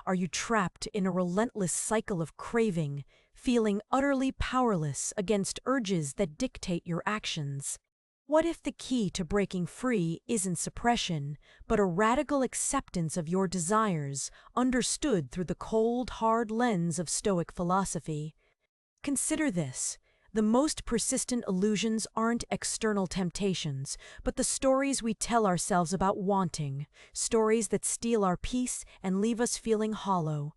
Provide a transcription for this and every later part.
Are you trapped in a relentless cycle of craving, feeling utterly powerless against urges that dictate your actions? What if the key to breaking free isn't suppression, but a radical acceptance of your desires, understood through the cold, hard lens of Stoic philosophy? Consider this. The most persistent illusions aren't external temptations, but the stories we tell ourselves about wanting, stories that steal our peace and leave us feeling hollow.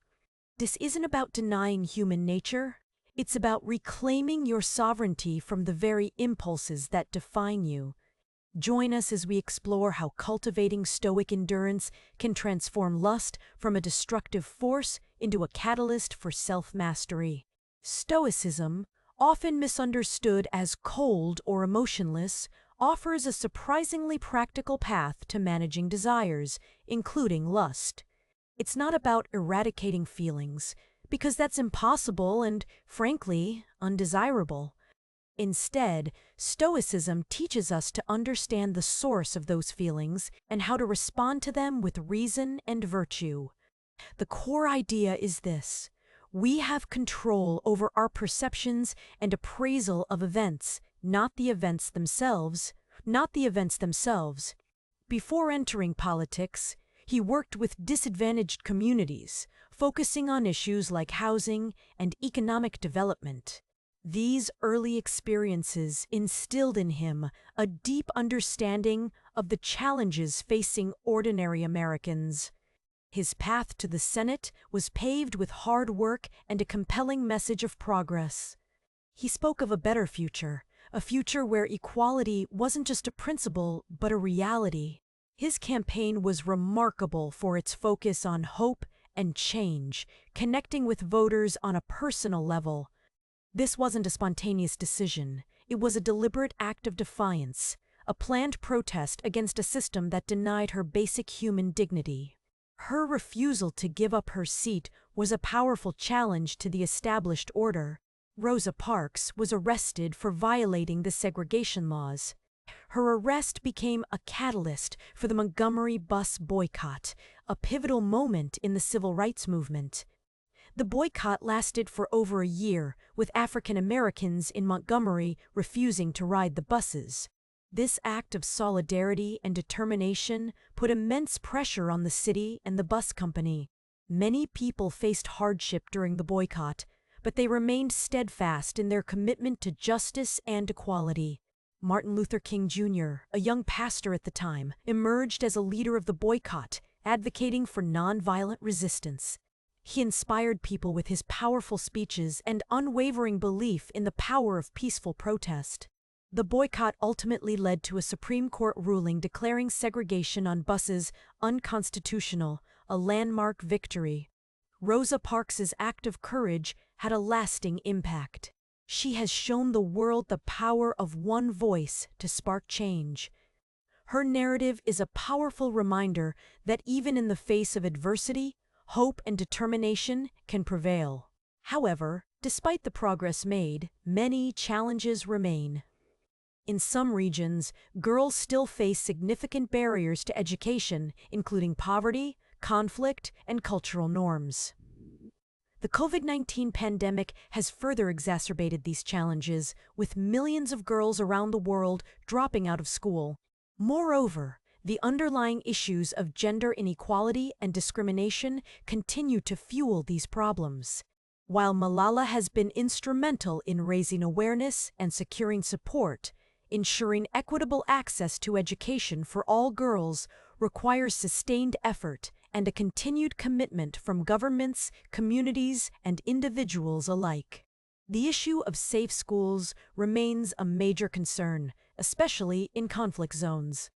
This isn't about denying human nature. It's about reclaiming your sovereignty from the very impulses that define you. Join us as we explore how cultivating Stoic endurance can transform lust from a destructive force into a catalyst for self-mastery. Stoicism, often misunderstood as cold or emotionless, offers a surprisingly practical path to managing desires, including lust. It's not about eradicating feelings, because that's impossible and, frankly, undesirable. Instead, Stoicism teaches us to understand the source of those feelings and how to respond to them with reason and virtue. The core idea is this: we have control over our perceptions and appraisal of events, not the events themselves. Before entering politics, he worked with disadvantaged communities, focusing on issues like housing and economic development. These early experiences instilled in him a deep understanding of the challenges facing ordinary Americans. His path to the Senate was paved with hard work and a compelling message of progress. He spoke of a better future, a future where equality wasn't just a principle, but a reality. His campaign was remarkable for its focus on hope and change, connecting with voters on a personal level. This wasn't a spontaneous decision. It was a deliberate act of defiance, a planned protest against a system that denied her basic human dignity. Her refusal to give up her seat was a powerful challenge to the established order. Rosa Parks was arrested for violating the segregation laws. Her arrest became a catalyst for the Montgomery bus boycott, a pivotal moment in the civil rights movement. The boycott lasted for over a year, with African Americans in Montgomery refusing to ride the buses. This act of solidarity and determination put immense pressure on the city and the bus company. Many people faced hardship during the boycott, but they remained steadfast in their commitment to justice and equality. Martin Luther King Jr., a young pastor at the time, emerged as a leader of the boycott, advocating for nonviolent resistance. He inspired people with his powerful speeches and unwavering belief in the power of peaceful protest. The boycott ultimately led to a Supreme Court ruling declaring segregation on buses unconstitutional, a landmark victory. Rosa Parks's act of courage had a lasting impact. She has shown the world the power of one voice to spark change. Her narrative is a powerful reminder that even in the face of adversity, hope and determination can prevail. However, despite the progress made, many challenges remain. In some regions, girls still face significant barriers to education, including poverty, conflict, and cultural norms. The COVID-19 pandemic has further exacerbated these challenges, with millions of girls around the world dropping out of school. Moreover, the underlying issues of gender inequality and discrimination continue to fuel these problems. While Malala has been instrumental in raising awareness and securing support, ensuring equitable access to education for all girls requires sustained effort and a continued commitment from governments, communities, and individuals alike. The issue of safe schools remains a major concern, especially in conflict zones.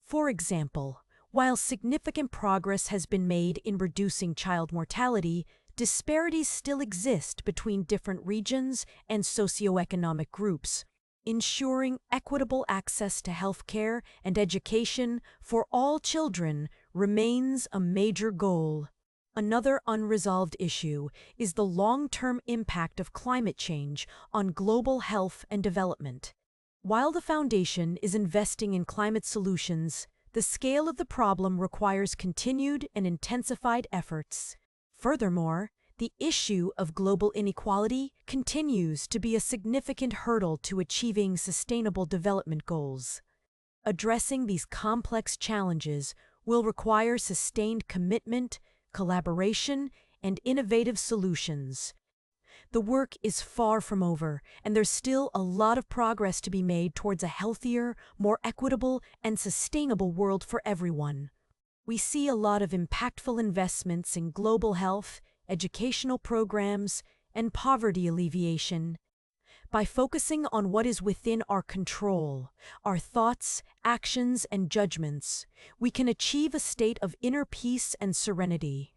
For example, while significant progress has been made in reducing child mortality, disparities still exist between different regions and socioeconomic groups. Ensuring equitable access to healthcare and education for all children remains a major goal. Another unresolved issue is the long-term impact of climate change on global health and development. While the Foundation is investing in climate solutions, the scale of the problem requires continued and intensified efforts. Furthermore, the issue of global inequality continues to be a significant hurdle to achieving sustainable development goals. Addressing these complex challenges will require sustained commitment, collaboration, and innovative solutions. The work is far from over, and there's still a lot of progress to be made towards a healthier, more equitable, and sustainable world for everyone. We see a lot of impactful investments in global health, educational programs, and poverty alleviation. By focusing on what is within our control, our thoughts, actions, and judgments, we can achieve a state of inner peace and serenity.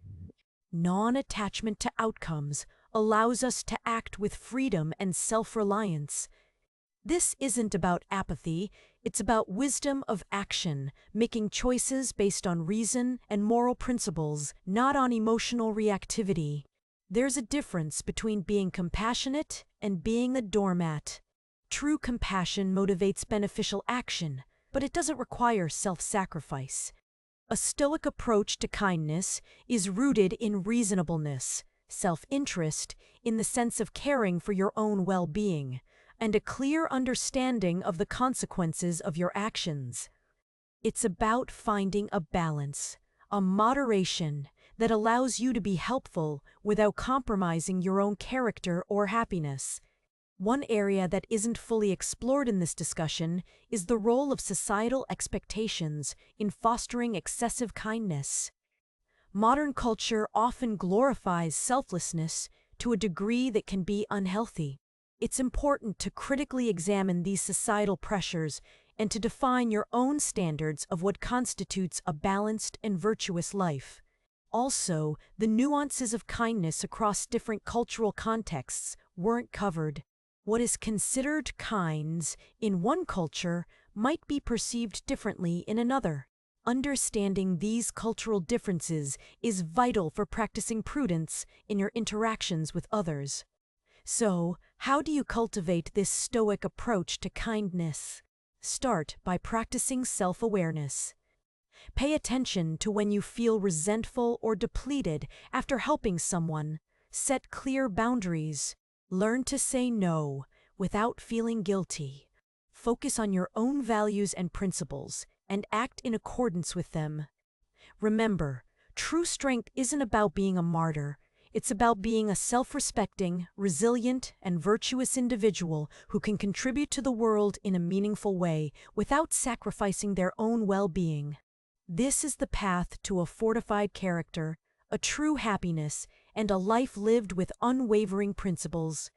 Non-attachment to outcomes allows us to act with freedom and self-reliance. This isn't about apathy, it's about wisdom of action, making choices based on reason and moral principles, not on emotional reactivity. There's a difference between being compassionate and being a doormat. True compassion motivates beneficial action, but it doesn't require self-sacrifice. A stoic approach to kindness is rooted in reasonableness, self-interest in the sense of caring for your own well-being, and a clear understanding of the consequences of your actions. It's about finding a balance, a moderation that allows you to be helpful without compromising your own character or happiness. One area that isn't fully explored in this discussion is the role of societal expectations in fostering excessive kindness. Modern culture often glorifies selflessness to a degree that can be unhealthy. It's important to critically examine these societal pressures and to define your own standards of what constitutes a balanced and virtuous life. Also, the nuances of kindness across different cultural contexts weren't covered. What is considered kind in one culture might be perceived differently in another. Understanding these cultural differences is vital for practicing prudence in your interactions with others. So, how do you cultivate this stoic approach to kindness? Start by practicing self-awareness. Pay attention to when you feel resentful or depleted after helping someone. Set clear boundaries. Learn to say no without feeling guilty. Focus on your own values and principles and act in accordance with them. Remember, true strength isn't about being a martyr. It's about being a self-respecting, resilient, and virtuous individual who can contribute to the world in a meaningful way without sacrificing their own well-being. This is the path to a fortified character, a true happiness, and a life lived with unwavering principles.